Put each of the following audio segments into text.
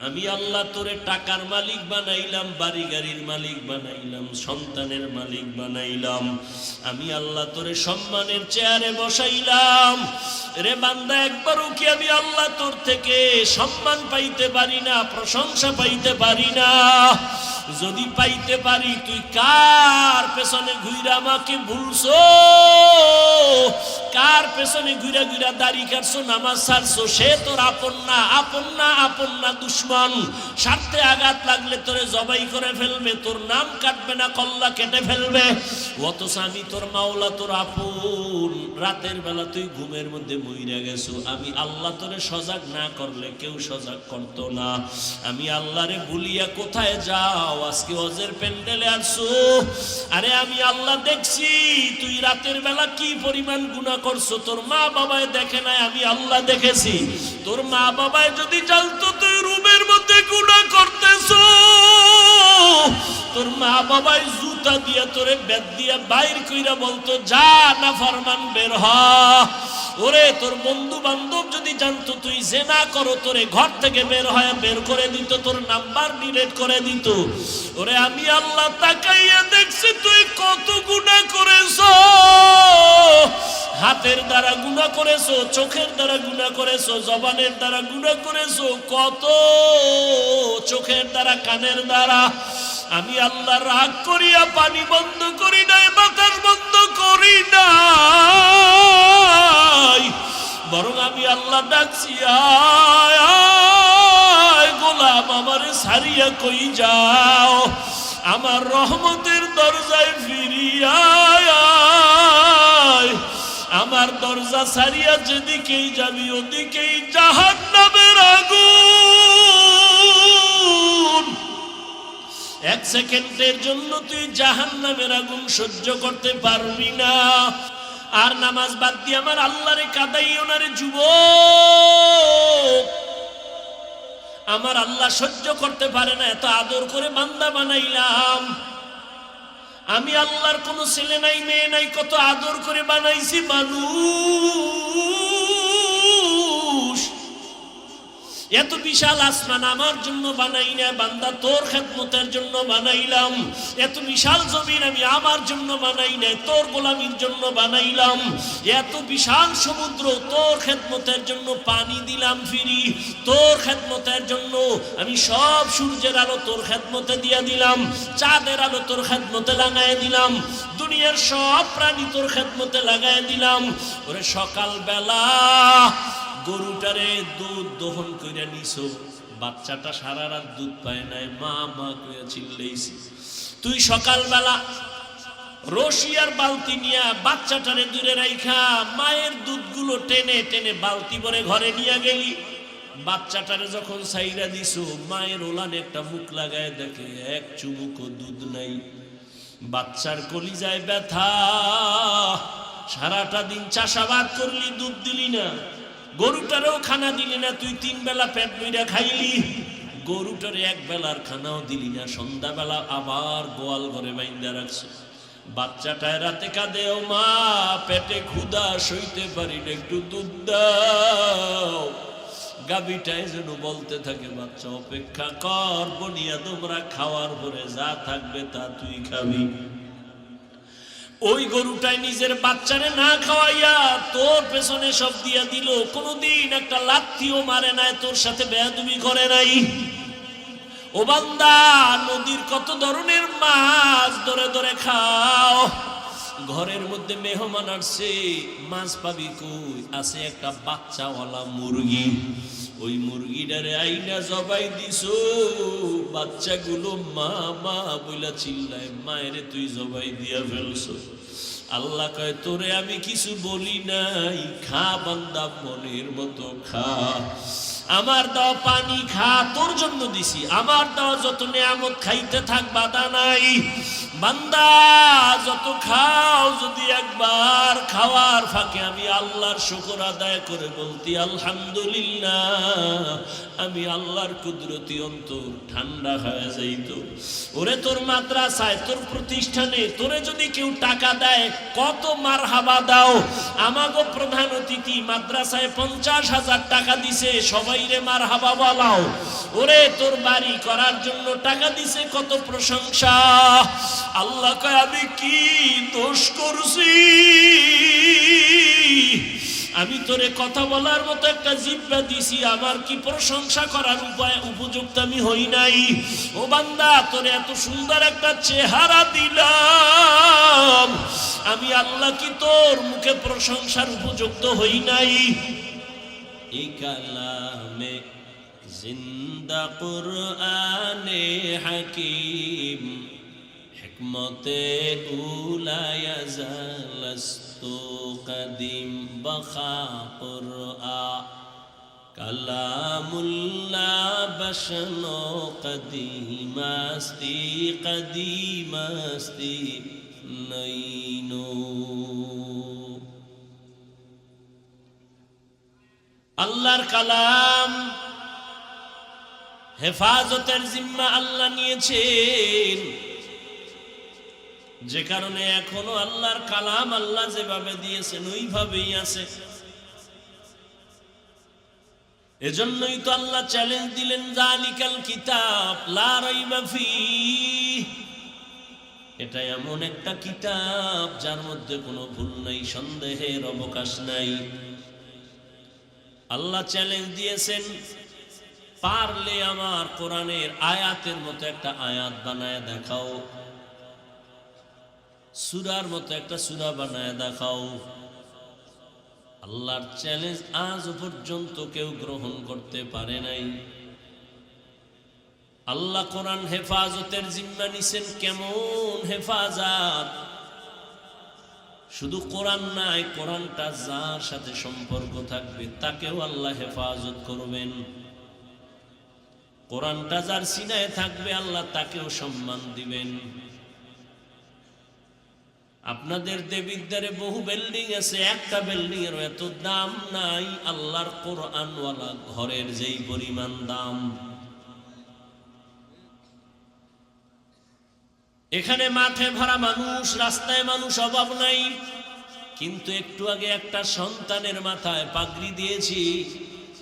আমি আল্লাহ তোরে টাকার মালিক বানাইলাম, বাড়ি গাড়ির মালিক বানাইলাম, সন্তানের মালিক বানাইলাম। আমি আল্লাহ তোরে সম্মানের চেয়ারে বসাইলাম। রে বান্দা, একবারও কি আমি আল্লাহ তোর থেকে সম্মান পাইতে পারি না, প্রশংসা পাইতে পারি না? যদি পাইতে পারি, তুই কার পেছনে ঘুইরা আমাকে ভুলছো? কার পেছনে ঘুরা ঘুরা দাড়ি কাটছো, নামাজ ছাড়ছো? সে তোর আপন না, আপন না, আপন না, দুশ্মন। স্বার্থে আঘাত লাগলে তোরে জবাই করে ফেলবে, তোর নাম কাটবে না, কল্লা কেটে ফেলবে। অথচ আমি তোর মাওলা, তোর আপন। রাতের বেলা তুই ঘুমের মধ্যে মইরা গেছো। আমি আল্লাহ তোরে সজাগ না করলে কেউ সজাগ করতো না। আমি আল্লাহরে ভুলিয়া কোথায় যাও? আজকে হজের প্যান্ডেলে আসছো। আরে আমি আল্লাহ দেখছি তুই রাতের বেলা কি পরিমাণ গুনাহ করছো। তোর মা বাবায় দেখে নাই, আমি আল্লাহ দেখেছি। তোর মা বাবায় যদি জানতো তুই রুমের মধ্যে গুনাহ করতেছো, তোর মা বাবাই জুতা দিয়া তোরে বেদ দিয়া বাইর কইরা বলতো, যা না ফরমান বের হ। ওরে তোর বন্ধু বান্ধব যদি জানতো তুই জেনা করো, তোরে ঘর থেকে বের করে দিত, তোর নাম্বার ডিলিট করে দিত। ওরে আমি আল্লাহ তাকাইয়া দেখছি তুই কত গুনাহ করেছো। হাতের দ্বারা গুনাহ করেছো, চোখের দ্বারা গুনাহ করেছো, জবানের দ্বারা গুনাহ করেছো, কত চোখের দ্বারা, কানের দ্বারা। আমি আল্লাহ রাগ করিয়া পানি বন্ধ করি নাই, বাতাস বন্ধ করি নাই, বরং আমি আল্লাহ ডাকছি, আয় আয় গোলাম, আমারে ছাড়িয়া কই যাও? আমার রহমতের দরজায় ফিরিয়া আয়। আমার দরজা ছাড়িয়া যেদিকেই যাবি ওদিকেই জাহান্নামের আগুন। এক সেকেন্ডের জন্য তুই জাহান্নামের আগুন সহ্য করতে পারবি না। আর নামাজ বাদ দিয়ে আমার আল্লাহরে কাঁদাইও না রে যুবক। আমার আল্লাহ সহ্য করতে পারে না, এত আদর করে বান্দা বানাইলাম। আমি আল্লাহর কোনো ছেলে নাই, মেয়ে নাই, কত আদর করে বানাইছি মানুষ। এত বিশাল আসমান আমার জন্য বানাই না বান্দা, তোর খেদমতের জন্য বানাইলাম। এত বিশাল জমিন আমি আমার জন্য বানাই না, তোর গোলামির জন্য বানাইলাম। এত বিশাল সমুদ্র তোর খেদমতের জন্য পানি দিলাম ফিরি, তোর খেদমতের জন্য আমি সব সূর্যের আলো তোর খেদমতে দিয়া দিলাম, চাঁদের আলো তোর খেদমতে লাগায় দিলাম, দুনিয়ার সব প্রাণী তোর খেদমতে লাগায় দিলাম। ওরে সকাল বেলা গরুটারে দুধ দহন কইরা নিছো, বাচ্চাটা সারা রাত দুধ পায় নাই, মা মা কইয়া চিল্লাইছি। তুই সকালবেলা রশিয়ার বালতি নিয়া বাচ্চাটারে দূরে রাইখা মায়ের দুধগুলো টেনে টেনে বালতি ভরে ঘরে নিয়ে গেলি। বাচ্চাটারে যখন ছাইরা দিছো, মায়ের ওলানে একটা মুখ লাগায় দেখে এক চুমুকও দুধ নাই। বাচ্চার কলিজায় ব্যথা। সারাটা দিন চাষাবাদ করলি, দুধ দিলি না, গরুটারেও খানা দিলি না, তুই 3 বেলা পেট ভইরা খাইলি, গরুটারে 1 বেলার খানাও দিলি না। সন্ধ্যাবেলা আবার গোয়াল ঘরে বাইন্দা রাখছো। বাচ্চাটায় রাতে কাঁদে, ও মা পেটে ক্ষুধা সইতে পারি না, একটু দুধ দাও। গাভীটায় যেন বলতে থাকে, বাচ্চা অপেক্ষা কর, বনিয়া তোমরা খাওয়ার পরে যা থাকবে তা তুই খাবি। ওই গরুটাই নিজের বাচ্চারে না খাওয়াইয়া তোর পেছনে সব দিয়া দিল, কোনদিন একটা লাথিও মারে নাই, তোর সাথে বেয়াদবি করে নাই। ও বান্দা, নদীর কত ধরনের মাছ ধরে ধরে খাও। ঘরের মধ্যে মেহমান আসছে, মাছ পাবি কই? আছে একটা বাচ্চাওয়ালা মুরগি, ওই মুরগিটারে আইনা জবাই দিছো। বাচ্চাগুলো মা মা বইলা চিল্লায়, মায়েরে তুই জবাই দিয়া ফেলছো। আল্লাহ কয়, তোরে আমি কিছু বলি নাই, খা বান্দা মনের মতো খা। আমার দাও পানি খা, তোর জন্য দিছি। আমার দাও যত নিয়ামত, খাইতে থাক, বাধা নাই। বান্দা যত খাও, যদি একবার খাওয়ার ফাঁকে আমি আল্লাহর শুকর আদায় করে বলতি আলহামদুলিল্লাহ, আমি আল্লাহর কুদরতি অন্তর ঠান্ডা হয়ে যাইত। ওরে তোর মাদ্রাসায়, তোর প্রতিষ্ঠানে তোরে যদি কেউ টাকা দেয়, কত মারহাবা দাও। আমাগো প্রধান অতিথি মাদ্রাসায় 50,000 টাকা দিছে, সবাই সবাইরে মারহাবা বলাও। ওরে তোর বাড়ি করার জন্য টাকা দিছে, কত প্রশংসা। আল্লাহ কয় আমি কি দোষ করছি? আমি তোরে কথা বলার মতো একটা জিহ্বা দিছি, আমার কি প্রশংসা করার উপযুক্ত আমি হই নাই? ও বান্দা, তোরে এত সুন্দর একটা চেহারা দিলাম, আমি আল্লাহ কি তোর মুখে প্রশংসার উপযুক্ত হই নাই? এই কালামে জিন্দা কুরআনে হাকিম হিকমতে উলায়া জালাস্তু কদিম বখা কুরআন কালামুল্লাহ বশনো কদিমাস্তি কদিমাস্তি নইনো। আল্লাহর কালাম হেফাজতের জিম্মা আল্লাহ নিয়েছেন, যে কারণে এখনো আল্লাহর কালাম আল্লাহ যেভাবে দিয়েছেন ওইভাবেই আছে। এজন্যই তো আল্লাহ চ্যালেঞ্জ দিলেন, যালিকাল কিতাব লা রাইবা ফীহ, এটা এমন একটা কিতাব যার মধ্যে কোনো ভুল নাই, সন্দেহের অবকাশ নাই। আল্লাহ চ্যালেঞ্জ দিয়েছেন, পারলে আমার কোরআনের আয়াতের মতো একটা আয়াত বানায় দেখাও, সূরার মতো একটা সূরা বানায় দেখাও। আল্লাহর চ্যালেঞ্জ আজ পর্যন্ত কেউ গ্রহণ করতে পারে নাই। আল্লাহ কোরআন হেফাজতের জিম্মা নিছেন। কেমন হেফাজত? শুধু কোরআন নাই, কোরআনটা যার সাথে সম্পর্ক থাকবে তাকেও আল্লাহ হেফাজত করবেন। কোরআনটা যার সিনায় থাকবে আল্লাহ তাকেও সম্মান দিবেন। আপনাদের দেবিদ্বারে বহু বিল্ডিং আছে, একটা বিল্ডিং এর এত দাম নাই আল্লাহর কোরআনওয়ালা ঘরের যেই পরিমাণ দাম। এখানে মাঠে ভরা মানুষ, রাস্তায় মানুষ, অভাব নাই, কিন্তু একটু আগে একটা সন্তানের মাথায় পাগড়ি দিয়েছি,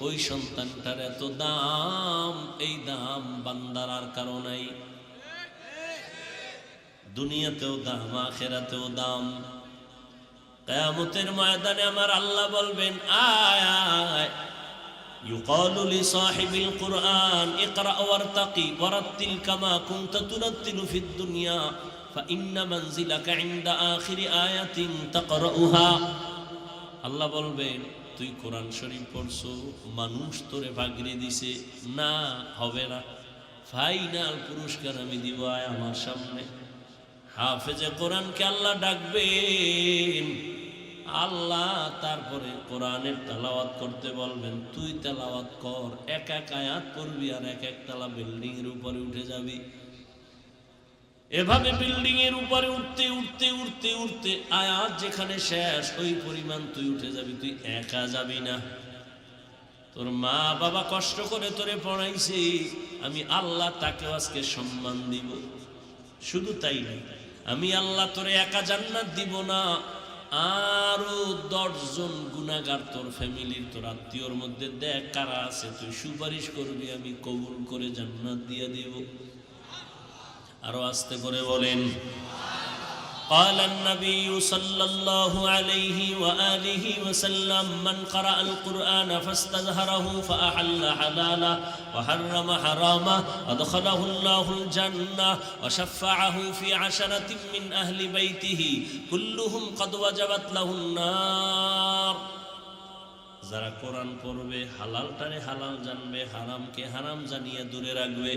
ওই সন্তানটার এত দাম, এই দাম বান্দার আর কারো নাই। দুনিয়াতেও দাম, আখিরাতেও দাম। কিয়ামতের ময়দানে আমার আল্লাহ বলবেন, আয় আয়, ইউকালু লিসাহিবিল কুরআন ইকরা ওয়ারতাকি ওয়ারাত্তিল কামা কুনতা তুরাত্তিলু ফিদ দুনিয়া ফাইন্না মানজিলাকা ইনদা আখিরি আয়াতিন তাকরাউহা। আল্লাহ বলবেন, তুই কোরআন শরীফ পড়ছো, মানুষ তোরে পাগড়ি দিছে, না হবে না, ফাইনাল পুরস্কার আমি দিব, আয় আমার সামনে। হাফেজে কোরআনকে আল্লাহ ডাকবেন, আল্লাহ তারপরে কোরআনের তেলাওয়াত করতে বলবেন, তুই তেলাওয়াত কর, এক এক আয়াত পড়বি আর এক এক তলা বিল্ডিং এর উপরে উঠে যাবি। এভাবে বিল্ডিং এর উপরে উঠতে উঠতে উঠতে উঠতে আয়াত যেখানে শেষ ওই পরিমাণ তুই উঠে যাবি। তুই একা যাবি না, তোর মা বাবা কষ্ট করে তোরে পড়াইছে, আমি আল্লাহ তাকেও আজকে সম্মান দিব। শুধু তাই না, আমি আল্লাহ তোরে একা জান্নাত দিব না, আরো 10 জন গুনাহগার তোর ফ্যামিলির, তোর আত্মীয়র মধ্যে দেখ কারা আছে, তুই সুপারিশ করবি, আমি কবুল করে জান্নাত দিয়ে দিব। আরো আস্তে করে বলেন, قال النبي صلى الله عليه وآله وسلم من قرأ القرآن فاستظهره فأحل حلاله وحرم حرامه أدخله الله الجنة وشفعه في 10 من أهل بيته كلهم قد وجبت له النار। যারা কোরআন পড়বে, হালালটারে হালাল জানবে, হারামকে হারাম জানিয়ে দূরে রাখবে,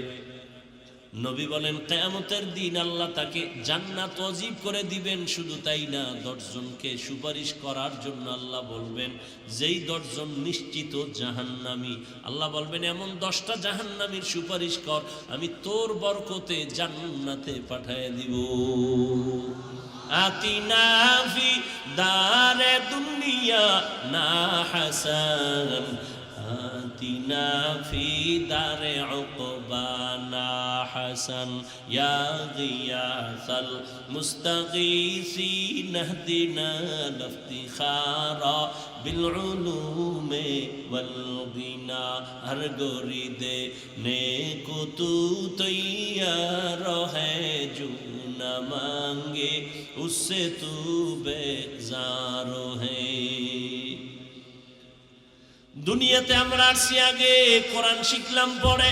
নবী বলেন কিয়ামতের দিন আল্লাহ তাকে জান্নাত ওয়াজিব করে দিবেন। শুধু তাই না, 10 জনকে সুপারিশ করার জন্য আল্লাহ বলবেন, যেই 10 জন নিশ্চিত জাহান্নামী, আল্লাহ বলবেন এমন 10টা জাহান্নামীর সুপারিশ কর, আমি তোর বরকতে জান্নাতে পাঠিয়ে দিব। আতিনা ফি দারে দুনিয়া না হাসান, আতিনা ফি দারে উকবানা হাসান ইয়া গিয়াসাল মুস্তাগীসিন ইহদিনা লিফতিখারা বিল উলুমে ওয়াল গিনা হর গোরি দে নেকো তু তৈয়ার হ্যায় জু না মাঙ্গে উসসে তু বেজার হ্যায়। দুনিয়াতে আমরা আসছি আগে কোরআন শিখলাম পরে,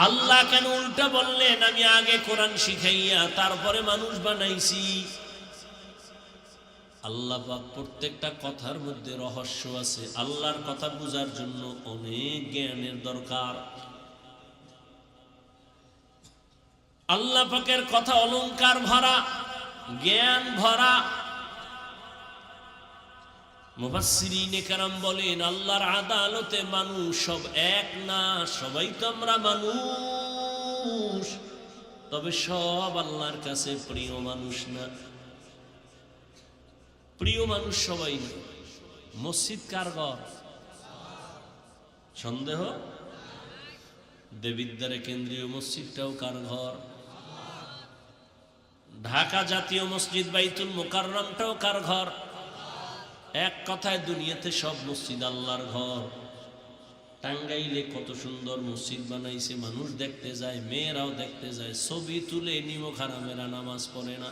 আল্লাহ কেন উল্টা বললেন আমি আগে কোরআন শিখাইয়া তারপরে মানুষ বানাইছি? আল্লাহ পাক প্রত্যেকটা কথার মধ্যে রহস্য আছে। আল্লাহর কথা বোঝার জন্য অনেক জ্ঞানের দরকার। আল্লাহ পাকের কথা অলংকার ভরা, জ্ঞান ভরা। মুফাসসিরিনে কেরাম বলেন আল্লাহর আদালতে মানুষ সব এক না, সবাই তো আমরা মানুষ, তবে সব আল্লাহর কাছে প্রিয় মানুষ না। প্রিয় মানুষ সবাই না। মসজিদ কার ঘর? সন্দেহ? দেবিদ্বারে কেন্দ্রীয় মসজিদটাও কার ঘর? ঢাকা জাতীয় মসজিদ বাইতুল মুকাররমটাও কার ঘর? এক কথায় দুনিয়াতে সব মসজিদ আল্লাহর ঘর। টাঙ্গাইলে কত সুন্দর মসজিদ বানাইছে, মানুষ দেখতে যায়, মেয়েরাও দেখতে যায়, ছবি তুলে নিমক হারামেরা নামাজ পড়ে না।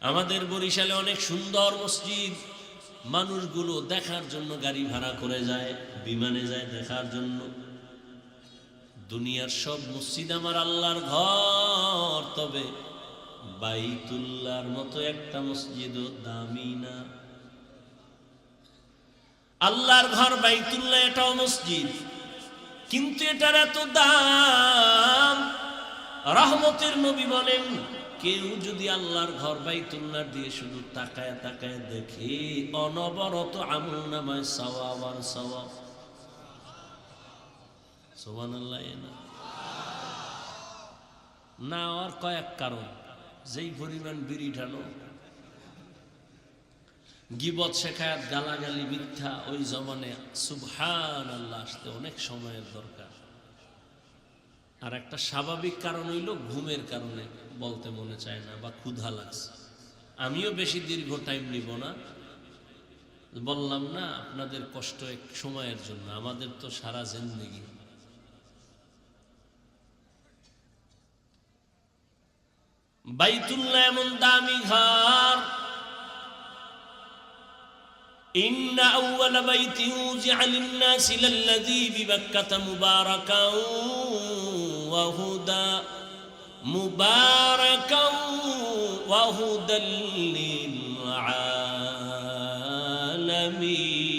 আমাদের বরিশালে অনেক সুন্দর মসজিদ, মানুষগুলো দেখার জন্য গাড়ি ভাড়া করে যায়, বিমানে যায় দেখার জন্য। দুনিয়ার সব মসজিদ আমার আল্লাহর ঘর, তবে বাইতুল্লাহর মতো একটা মসজিদও দামি না। আল্লাহর ঘর বাইতুল্লাহ, এটাও মসজিদ, কিন্তু এটার এত দাম। রহমতের নবী বলেন কেউ যদি আল্লাহর ঘর বাইতুল্লাহ দিয়ে শুধু তাকায় তাকায় দেখে, অনবরত আমল নামায় সওয়াব আর সওয়াব। সুবহানাল্লাহ। না আর কয়েক কারণ, যেই পরিমাণ বিড়ি ঢালো, গীবত শেখায়াত, গালাগালি, মিথ্যা, ওই জমানে সুবহানাল্লাহ আসতে অনেক সময়ের দরকার। আর একটা স্বাভাবিক কারণ হইল ঘুমের কারণে বলতে মনে চায় না বা ক্ষুধা লাগছে। আমিও বেশি দীর্ঘ টাইম নিব না, বললাম না আপনাদের কষ্ট এক সময়ের জন্য, আমাদের তো সারা জিন্দেগি। বাইতুল্লাহ এমন দামি ঘর। ইন্না আউওয়ালা বাইতিন উযিআ লিন-নাসি লাল্লাযী বিবাক্কাতা মুবারাকান ওয়া হুদা মুবারাকান ওয়া হুদাল লিল আলামিন।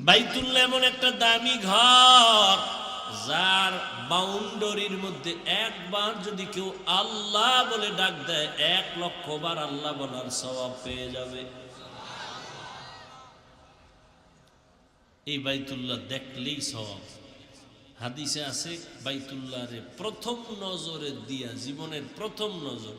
বাইতুল্লাহ এমন একটা দামি ঘর, যার বাউন্ডারির মধ্যে একবার যদি কেউ আল্লাহ বলে ডাক দেয়, 1,00,000 বার আল্লাহ বলার সওয়াব পেয়ে যাবে। এই বাইতুল্লাহ দেখলেই সওয়াব। হাদিসে আছে বাইতুল্লাহরে প্রথম নজরে দিয়া, জীবনের প্রথম নজর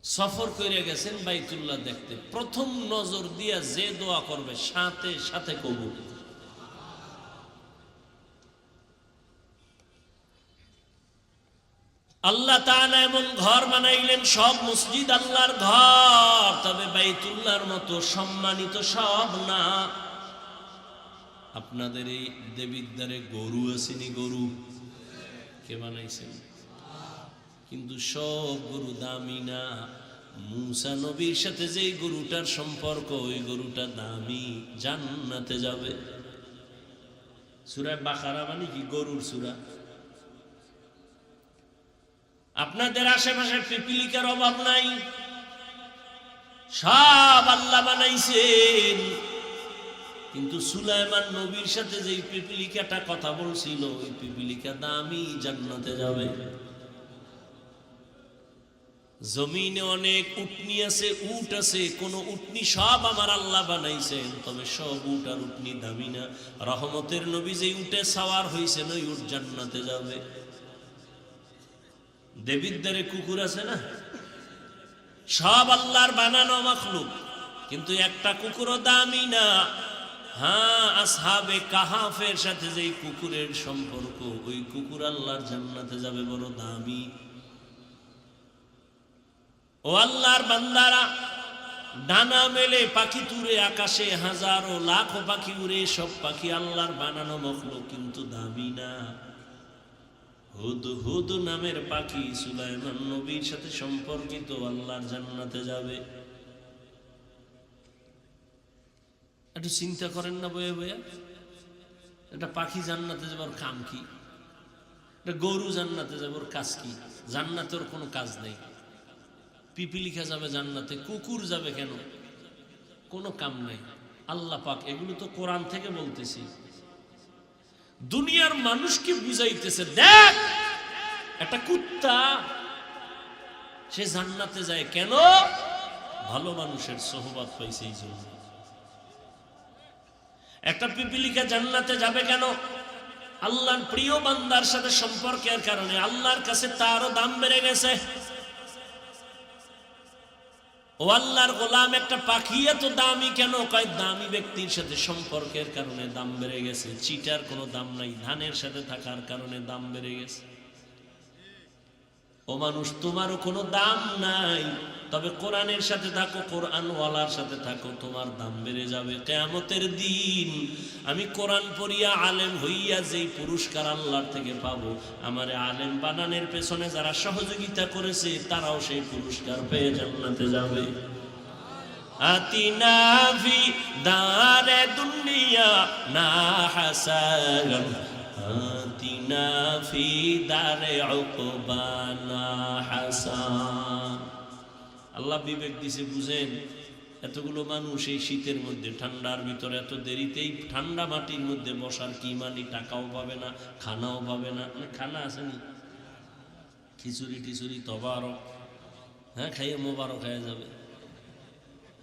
সফর করে গেছেন বাইতুল্লাহ দেখতে, প্রথম নজর দিয়া যে দোয়া করবে সাথে সাথে কবুল। আল্লাহ তাআলা এমন ঘর বানাইলেন, সব মসজিদ আল্লাহর ঘর, তবে বাইতুল্লাহর মতো সম্মানিত সব না। আপনাদের এই দেবিদ্বারে গরু আসেনি? গরু কে বানাইছেন? কিন্তু সব গরু দামি না। মুসা নবীর সাথে যে গরুটার সম্পর্ক, ওই গরুটা দামি, জান্নাতে যাবে। সূরা বাকারা মানে কি? গরুর সূরা। আপনাদের আশেপাশে পিপিলিকার অভাব নাই, সব আল্লাহ বানাইছেন। কিন্তু সুলাইমান নবীর সাথে যে পিপিলিকাটা কথা বলছিল, ওই পিপিলিকা দামি, জান্নাতে যাবে। জমিনে অনেক উটনি আছে, উট আছে, কোন উটনি সব আমার আল্লাহ বানাইছেন, তবে সব উট আর উটনি দামি না। রহমতের নবী যে উটে সাওয়ার হইছেন, ওই উট জান্নাতে যাবে। দেবিদ্বারে কুকুর আছে না? সব আল্লাহর বানানো মাখলুক, কিন্তু একটা কুকুরও দামি না। হ্যাঁ, আসহাবে কাহাফের সাথে যে কুকুরের সম্পর্ক, ওই কুকুর আল্লাহর জান্নাতে যাবে, বড় দামি। ও আল্লাহর বান্দারা, ডানা মেলে পাখি তুলে আকাশে হাজারো লাখো পাখি উড়ে, সব পাখি আল্লাহর বানানো মাখলুক, কিন্তু দামি না। হুদহুদ নামের পাখি সুলাইমান নবীর সাথে সম্পর্কিত, আল্লাহর জান্নাতে যাবে। একটু চিন্তা করেন না বয়ে বয়ে, একটা পাখি জান্নাতে যাবার কাম কি? একটা গরু জান্নাতে যাবার কাজ কি? জান্নাতে ওর কোনো কাজ নেই। পিপিলিকা যাবে জান্নাতে, কুকুর যাবে কেন? কোনো কাম নেই। আল্লাহ পাক এগুলো তো কোরআন থেকে বলতেছি, দুনিয়ার মানুষকে বুঝাইতেছে। দেখ, একটা কুত্তা সে জান্নাতে যায় কেন? ভালো মানুষের সোহবত পাইছে এই জন্য। একটা পিপিলিকা জান্নাতে যাবে কেন? আল্লাহর প্রিয় বান্দার সাথে সম্পর্কের কারণে। আল্লাহর কাছে তারও দাম বেড়ে গেছে। ও আল্লাহর গোলাম, একটা পাখি এত দামি কেন? কয় দামি ব্যক্তির সাথে সম্পর্কের কারণে দাম বেড়ে গেছে। চিটার কোনো দাম নাই, ধানের সাথে থাকার কারণে দাম বেড়ে গেছে। ও মানুষ, তোমারও কোনো দাম নাই, তবে কোরআনের সাথে থাকো, কোরআন ওয়ালার সাথে থাকো, তোমার দাম বেড়ে যাবে। কিয়ামতের দিন আমি কোরআন পড়িয়া আলেম হইয়া যেই পুরস্কার আল্লাহর থেকে পাবো, আমারে আলেম বানানোর পেছনে যারা সহযোগিতা করেছে তারাও সেই পুরস্কার পেয়ে জান্নাতে যাবে। আতিনা ফি দারে দুনিয়া না হাসান, আতিনা ফি দারে উকবানা হাসান। আল্লাহ বিবেক দিছে, বুঝেন। এতগুলো মানুষ এই শীতের মধ্যে, ঠান্ডার ভিতরে, এত দেরিতেই ঠান্ডা মাটির মধ্যে বসার কি মানি? টাকাও পাবে না, খানাও পাবে না। খানা আসেনি, খিচুড়ি টিচুড়ি তবারক, হ্যাঁ, খাইয়ে মোবারক হয়ে যাবে।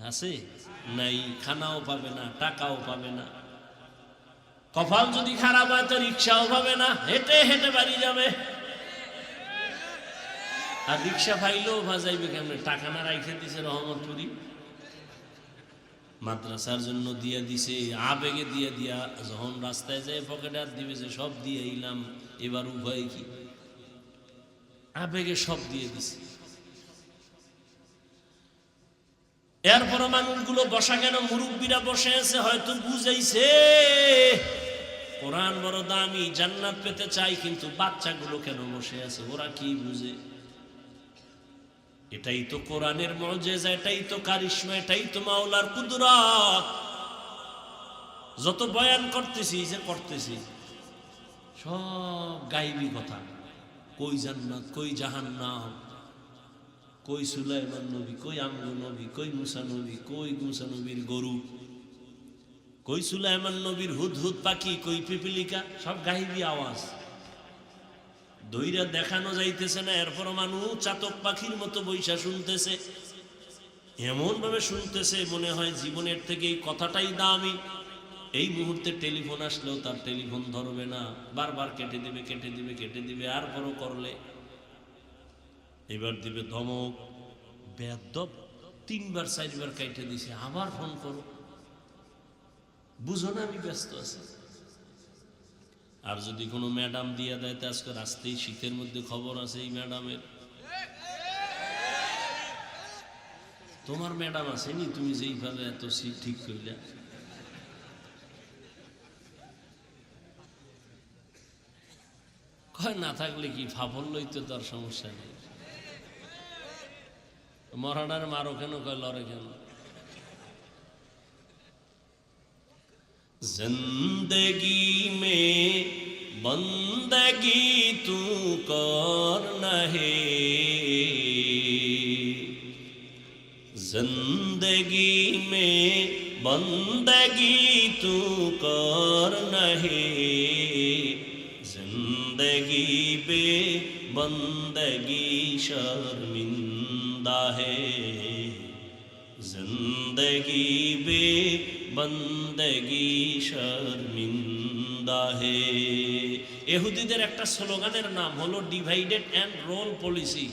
আছে নাই, খানাও পাবে না, টাকাও পাবে না। কপাল যদি খারাপ হয় তো রিক্সাও পাবে না, হেঁটে হেঁটে বাড়ি যাবে। আর রিক্সা পাইলেও ভাজাইবে কেমনে? টাকা না রাইখে দিছে রহমতপুরি, মাদ্রাসার জন্য দিয়া দিছে, আবেগে দিয়া দিয়া যখন রাস্তায় যায় পকেটে হাত দিবে যে সব দিয়ে এলাম, এবার উভয় কি? আবেগে সব দিয়ে দিছে। এরপর মানুষগুলো বসা কেন? মুরব্বীরা বসে আছে, হয়তো বুঝাইছে কোরআন বড় দামি, জান্নাত পেতে চাই, কিন্তু বাচ্চাগুলো কেন বসে আছে? ওরা কি বুঝে? এটাই তো কোরআনের মুজিজা, এটাই তো কারিশমা, এটাই তো মাওলার কুদরত। যত বয়ান করতেছি সব গায়বী কথা। কই জান্নাত, কই জাহান্নাম, কই সুলাইমান নবী, কই আমরু নবী, কই মুসা নবী, কই মুসা নবীর গরু, কই সুলাইমান নবীর হুদহুদ পাখি, কই পিপিলিকা, সব গায়বী আওয়াজ। দইরা দেখানো যাইতেছে না, এরপর মানুষ চাতক পাখির মতো বৈশা শুনতেছে। এমন ভাবে শুনতেছে মনে হয় জীবনের থেকে এই কথাটাই দামি। এই মুহূর্তে টেলিফোন আসলেও তার টেলিফোন ধরবে না, বারবার কেটে দিবে। আর বড় করলে এবার দিবে ধমক, বেয়াদব, 3বার 4বার কেটে দিছে, আবার ফোন করো, বুঝো না আমি ব্যস্ত আছি। আর যদি কোনো ম্যাডাম দিয়া দেয়, তো আজকে রাস্তায় শীতের মধ্যে খবর আছে এই ম্যাডামের, তোমার ম্যাডাম আসেনি, তুমি যেইভাবে এত সিট ঠিক করলে। কয় না থাকলে কি ফাফল্যই তো, তার সমস্যা নেই। মরানার মারো কেন? কয় লড়ে কেন? जिंदगी में बंदगी तू करना है, जिंदगी में बंदगी तू करना है, जिंदगी पे बंदगी शर्मिंदा है, जिंदगी बे बंदगी शर्मिंदा है। ইহুদিদের একটা স্লোগানের নাম হলো ডিভাইডেড অ্যান্ড রোল পলিসি।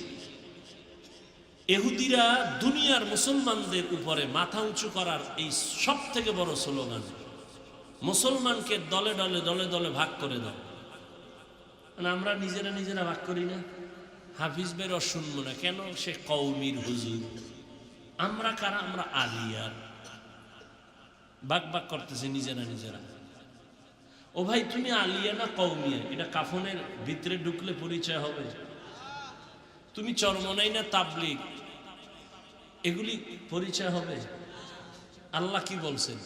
ইহুদিরা দুনিয়ার মুসলমানদের উপরে মাথা উঁচু করার এই সব থেকে বড় স্লোগান, মুসলমানকে দলে দলে দলে দলে ভাগ করে দাও। মানে আমরা নিজেরা নিজেরা ভাগ করি না, হাফিজ বের শুনবো না কেন, সে কওমির হুজুর। আমরা কারা? আমরা আলিয়ার। ভাগ ভাগ করতেছি নিজেরা নিজেরা। ও ভাই, তুমি আলিয়া না কওমিয়া, এটা কাফনের ভিতরে ঢুকলে পরিচয় হবে। তুমি চরমনাই না তাবলিগ, এগুলি পরিচয় হবে। আল্লাহ কি বলছেন?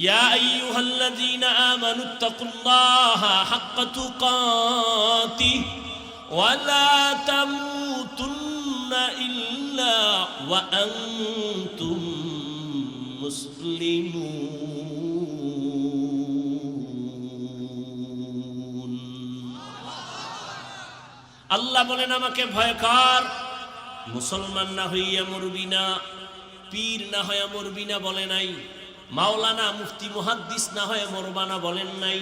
ইয়া আইয়ুহাল্লাযীনা আমানুত্তাকুল্লাহা হাক্কা তুকাতিহি ওয়া লা তামুতুন্না ইল্লা ওয়া আনতুম মুসলিমুন। আল্লাহ বলেন আমাকে ভয় কর, মুসলমান না হইয়া মরবি না, পীর না হইয়া মরবি না বলে নাই, মাওলানা মুফতি মুহাদ্দিস না হয়ে মরবা না বলেন নাই।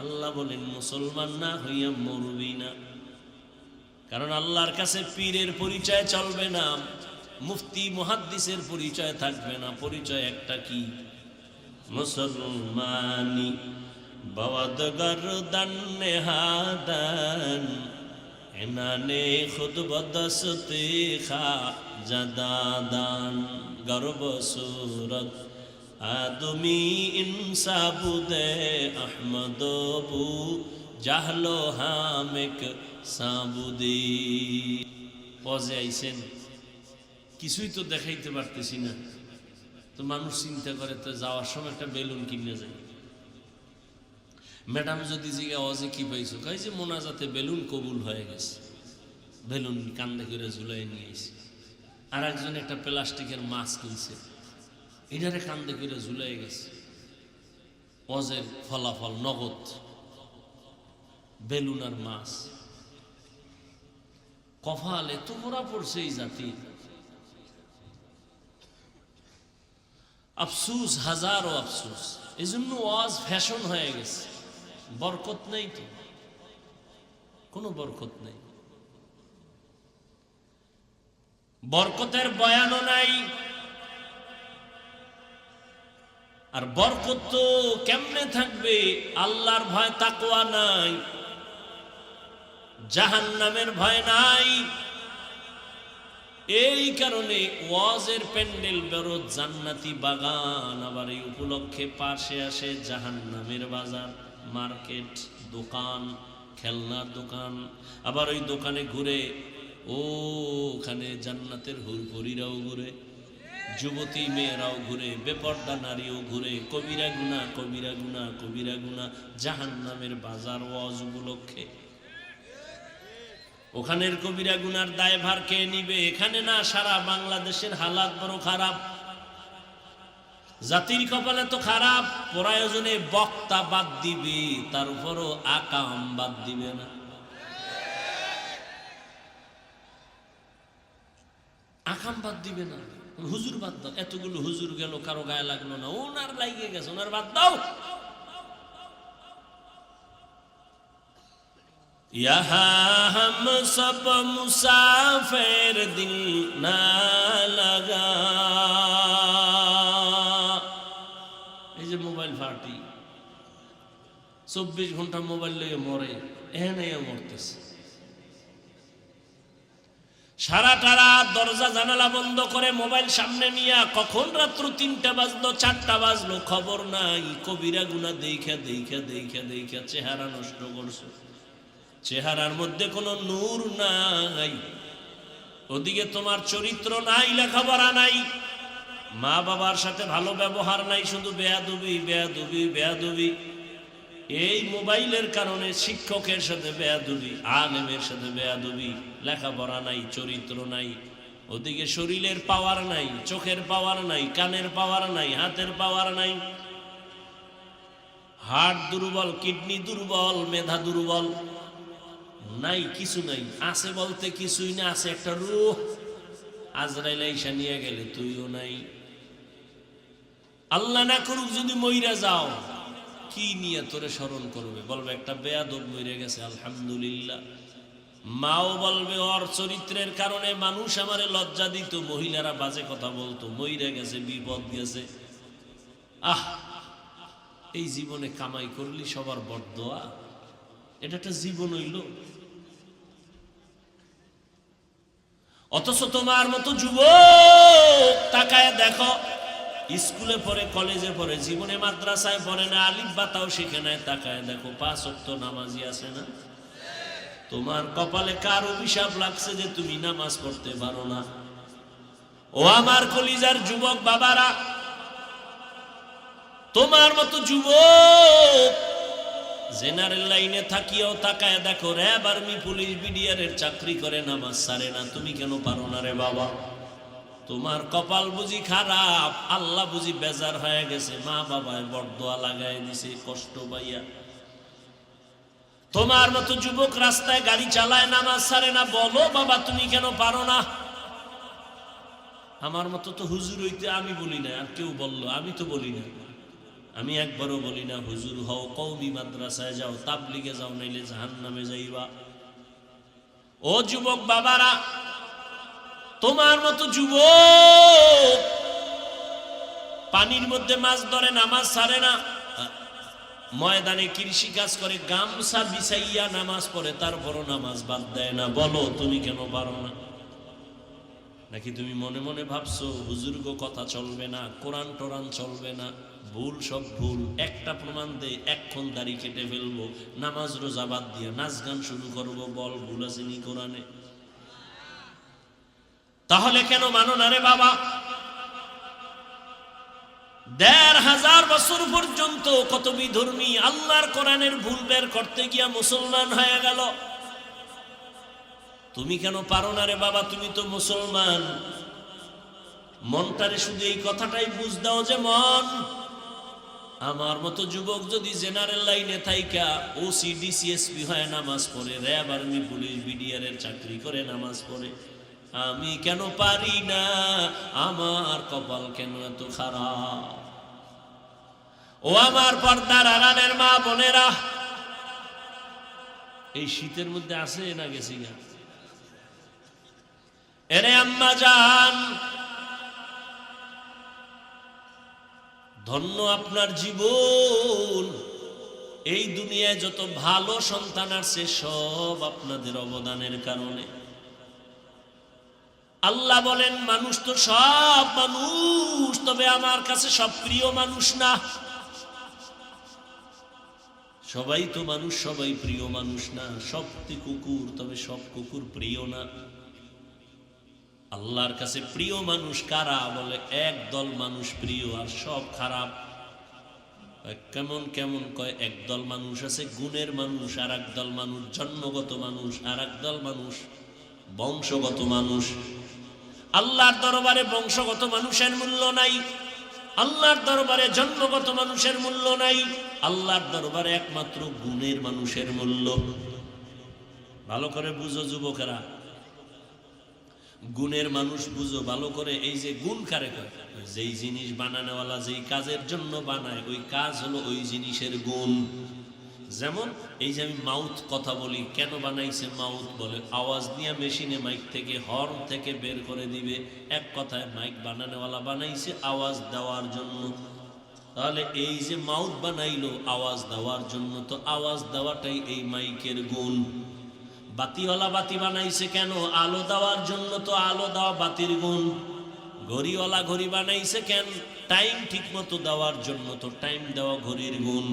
আল্লাহ বলেন মুসলমান না হইয়া মরবি না। কারণ আল্লাহর কাছে পীরের পরিচয় চলবে না, মুফতি মুহাদ্দিসের পরিচয় থাকবে না। পরিচয় একটা, কি? মুসলমানি বাওয়াদ গরদান নেহাদান এনানে খুদ বদসতে খা জাদাদান গর্ব সুরত আদমি ইনসাবুদে আহমদবু জাহলো হামেক সাবুদি। পজে আইছেন, কিছুই তো দেখাইতে পারতেছি না, তো মানুষ চিন্তা করে তো যাওয়ার সময় একটা বেলুন কিনে যায়। ম্যাডাম যদি জিজ্ঞা অজে কি পাইছো, কই যে মোনাজাতে বেলুন কবুল হয়ে গেছে, বেলুন কান্দে করে ঝুলাই নিয়ে আইছে। আর একজন একটা প্লাস্টিকের মাছ কিনছে, এটারে কান্দে করে ঝুলাই গেছে। অজের ফলাফল নগদ বেলুন আর মাছ। কপাল এত পোড়া পড়ছে এই জাতি, আফসুস, হাজারো আফসুস। এই জন্য ওয়াজ ফ্যাশন হয়ে গেছে। বরকত নেই তো, কোনো বরকত নেই, বরকতের বয়ানও নাই। আর বরকত তো কেমনে থাকবে? আল্লাহর ভয় তাকওয়া নাই, জাহান্নামের ভয় নাই। এই কারণে ওয়াজের প্যান্ডেল বেরো জান্নাতি বাগান, আবার এই উপলক্ষে পাশে আসে জাহান্নামের বাজার, মার্কেট, দোকান, খেলনার দোকান। আবার ওই দোকানে ঘুরে ওখানে জান্নাতের হুরপুরিরাও ঘুরে, যুবতী মেয়েরাও ঘুরে, বেপর্দা নারীও ঘুরে। কবিরা গুনাহ, কবিরা গুনাহ, কবিরা গুনাহ, জাহান্নামের বাজার ওয়াজ উপলক্ষে। ওখানের কবিরা গুনার দায়ভার কে নিবে? এখানে না, সারা বাংলাদেশের হালাত বড় খারাপ। জাতির কপালে তো খারাপ, প্রয়োজনে বক্তা বাদ দিবে, তার উপরও আকাম বাদ দিবে না। আকাম বাদ দিবে না, হুজুর বাদ দাও। এতগুলো হুজুর গেল, কারো গায়ে লাগলো না, ওনার লাগিয়ে গেছে, ওনার বাদ দাও। यहाँ हम सब मुसाफिर दिल ना लगा। এই যে মোবাইল ফাটি, 24 ঘন্টা মোবাইল লেগে মরে, এখানে মরতেছে। সারাটা রাত দরজা জানালা বন্ধ করে মোবাইল সামনে নিয়ে, কখন রাত্র 3টা বাজলো, 4টা বাজলো, খবর নাই। কবিরা গুনাহ দেখা দেখা দেখা দেখা চেহারা নষ্ট করছো, চেহারার মধ্যে কোনো নূর নাই, ওদিকে তোমার চরিত্র নাই, লেখাপড়া নাই, মা বাবার সাথে ভালো ব্যবহার নাই, শুধু বেয়াদবি বেয়াদবি বেয়াদবি। এই মোবাইলের কারণে শিক্ষকের সাথে বেয়াদবি, আলেমের সাথে বেয়াদবি, লেখাপড়া নাই, চরিত্র নাই। ওদিকে শরীরের পাওয়ার নাই, চোখের পাওয়ার নাই, কানের পাওয়ার নাই, হাতের পাওয়ার নাই, হার্ট দুর্বল, কিডনি দুর্বল, মেধা দুর্বল, নাই কিছু নাই। আছে বলতে কিছুই না, আছে একটা রূহ। আজরাইল আইসা নিয়ে গেলে তুইও নাই। আল্লাহ না করুক যদি মইরা যাও, কি নিয়ে তোরে স্মরণ করবে? বলবে একটা বেয়াদব মইরে গেছে, আলহামদুলিল্লাহ। মাও বলবে ওর চরিত্রের কারণে মানুষ আমারে লজ্জা দিত, মহিলারা বাজে কথা বলতো, মইরা গেছে, বিপদ গেছে। এই জীবনে কামাই করলি সবার বরদোয়া, এটা একটা জীবন হইল। অথচ তোমার মতো যুবক তাকায় দেখো, স্কুলে পড়ে, কলেজে পড়ে, জীবনে মাদ্রাসায় পড়ে না, আলিফ বাতাও শিখে নাই, তাকায় দেখো 5 ওয়াক্ত নামাজি আছে না? তোমার কপালে কার অভিশাপ লাগছে যে তুমি নামাজ পড়তে পারো না? ও আমার কলিজার যুবক বাবারা, তোমার মতো যুবক জেনারেল লাইনে থাকিও তাকায় দেখো, র্যাব, আর্মি, পুলিশ, বিডিআর এর চাকরি করে, নামাজ ছাড়ে না, তুমি কেন পারো না রে বাবা? তোমার কপাল বুঝি খারাপ, আল্লাহ বুঝি বেজার হয়ে গেছে, মা বাবায় বরদোয়া লাগাই দিছে কষ্ট পাইয়া। তোমার মতো যুবক রাস্তায় গাড়ি চালায়, নামাজ ছাড়ে না, বলো বাবা তুমি কেন পারো না? আমার মতো তো হুজুর হইতে আমি বলি না, আর কেউ বললো, আমি তো বলি না, আমি একবারও বলি না হুজুর হও, কওমি মাদ্রাসায় যাও, তাবলিগে যাও, নাইলে জাহান্নামে যাইবা। ও যুবক বাবারা, তোমার মতো যুবক পানির মধ্যে মাছ ধরে, নামাজ ছাড়ে না, ময়দানে কৃষি কাজ করে, গামছা বিছাইয়া নামাজ পড়ে, তারপরও নামাজ বাদ দেয় না, বলো তুমি কেন পারো না? নাকি তুমি মনে মনে ভাবছো হুজুরগো কথা চলবে না, কোরআন টোরান চলবে না, ভুল সব ভুল, একটা প্রমাণ দে, এক্ষণ দাড়ি কেটে ফেলবো, নামাজ রোজা বাদ দিয়ে নাচ গান শুরু করবো, বল ভুল আসেনি কোরআনে? তাহলে কেন মানো না রে বাবা? ১৫০০ বছর পর্যন্ত কত বিধর্মী আল্লাহর কোরআনের ভুল বের করতে গিয়া মুসলমান হয়ে গেল, তুমি কেন পারো না রে বাবা? তুমি তো মুসলমান। মনটারে শুধু এই কথাটাই বুঝ দাও যে মন, আমার মতো যুবক যদি জেনারেল লাইনে থাইকা ওসি ডিসিএসপি হয় নামাজ পড়ে, র্যাব, আর্মি, পুলিশ, বিডিআর এর চাকরি করে নামাজ পড়ে, আমি কেন পারি না? আমার কপাল কেন এত খারাপ? ও আমার পর্দার আড়ালের মা বোনেরা, এই শীতের মধ্যে আছে না গেছি না? এরে আম্মা জান, ধন্য আপনার জীবন। এই দুনিয়ায় যত ভালো সন্তান আছে সব আপনাদের অবদানের কারণে। আল্লাহ বলেন মানুষ তো সব মানুষ, তবে আমার কাছে সব প্রিয় মানুষ না। সবাই তো মানুষ, সবাই প্রিয় মানুষ না। সব কুকুর, তবে সব কুকুর প্রিয় না। আল্লাহর কাছে প্রিয় মানুষ কারা? বলে একদল মানুষ প্রিয় আর সব খারাপ। কেমন কেমন কয়, একদল মানুষ আছে গুণের মানুষ, আর একদল মানুষ জন্মগত মানুষ, আর একদল মানুষ বংশগত মানুষ। আল্লাহর দরবারে বংশগত মানুষের মূল্য নাই, আল্লাহর দরবারে জন্মগত মানুষের মূল্য নাই, আল্লাহর দরবারে একমাত্র গুণের মানুষের মূল্য। ভালো করে বুঝো যুবকেরা, গুণের মানুষ বুঝো ভালো করে। এই যে গুণ কারে কয়? যেই জিনিস বানানোওয়ালা যেই কাজের জন্য বানায়, ওই কাজ হলো ওই জিনিসের গুণ। যেমন এই যে আমি মাউথ কথা বলি, কেন বানাইছে মাউথ? বলে আওয়াজ নিয়ে মেশিনে মাইক থেকে হর্ন থেকে বের করে দিবে। এক কথায় মাইক বানানোওয়ালা বানাইছে আওয়াজ দেওয়ার জন্য। তাহলে এই যে মাউথ বানাইলো আওয়াজ দেওয়ার জন্য, তো আওয়াজ দেওয়াটাই এই মাইকের গুণ। বাতিওয়ালা বাতি বানাইছে কেন? আলো দেওয়ার জন্য, তো আলো দেওয়া বাতির গুণ। ঘড়িওয়ালা ঘড়ি বানাইছে কেন? টাইম ঠিক মতো দেওয়ার জন্য, তো টাইম দেওয়া ঘড়ির গুণ।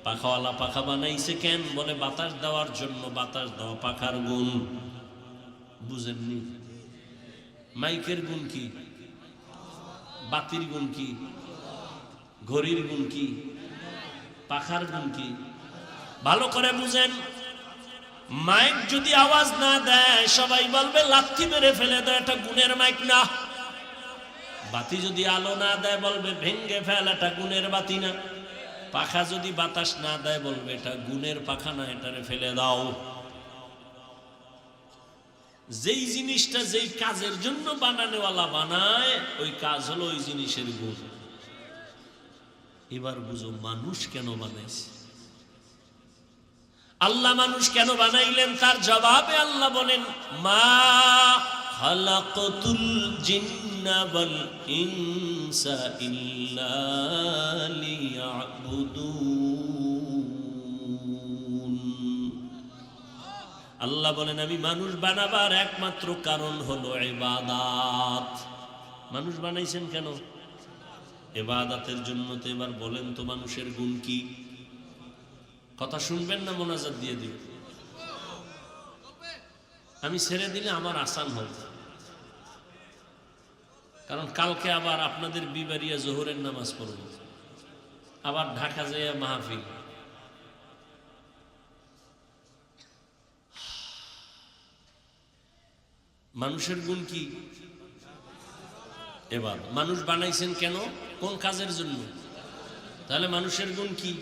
পাখাওয়ালা পাখা বানাইছে কেন? বলে বাতাস দেওয়ার জন্য, বাতাস দেওয়া পাখার গুণ। বুঝেননি? মাইকের গুণ কি? বাতির গুণ কি? ঘড়ির গুণ কি? পাখার গুণ কি? ভালো করে বুঝেন। মাইক যদি আওয়াজ না দেয় সবাই বলবে লাথি মেরে ফেলে দেয়, এটা গুণের মাইক না। বাতি যদি আলো না দেয় বলবে ভেঙ্গে ফেল, এটা গুণের বাতি না। পাখা যদি বাতাস না দেয় বলবে এটা গুণের পাখা না, এটারে ফেলে দাও। যেই জিনিসটা যেই কাজের জন্য বানানোওয়ালা বানায়, ওই কাজ হলো ওই জিনিসের গুণ। এবার বুঝো মানুষ কেন বানাইছে। আল্লাহ মানুষ কেন বানাইলেন? তার জবাবে আল্লাহ বলেন, মা খালাকতুল জিন্না ওয়াল ইনসা ইল্লা লিয়াবুদুন। আল্লাহ বলেন আমি মানুষ বানাবার একমাত্র কারণ হলো ইবাদত। মানুষ বানাইছেন কেন? ইবাদতের জন্য। তো এবার বলেন তো মানুষের গুণ কি? কথা শুনবেন না মোনাজাত দিয়ে দিন? আমি ছেড়ে দিলে আমার আসান হবে, কারণ কালকে আবার আপনাদের বিবারিয়া জোহরের নামাজ পড়ব, আবার ঢাকা যাইয়া মাহফিল। মানুষের গুণ কি? এবার মানুষ বানাইছেন কেন? কোন কাজের জন্য? তাহলে মানুষের গুণ কি?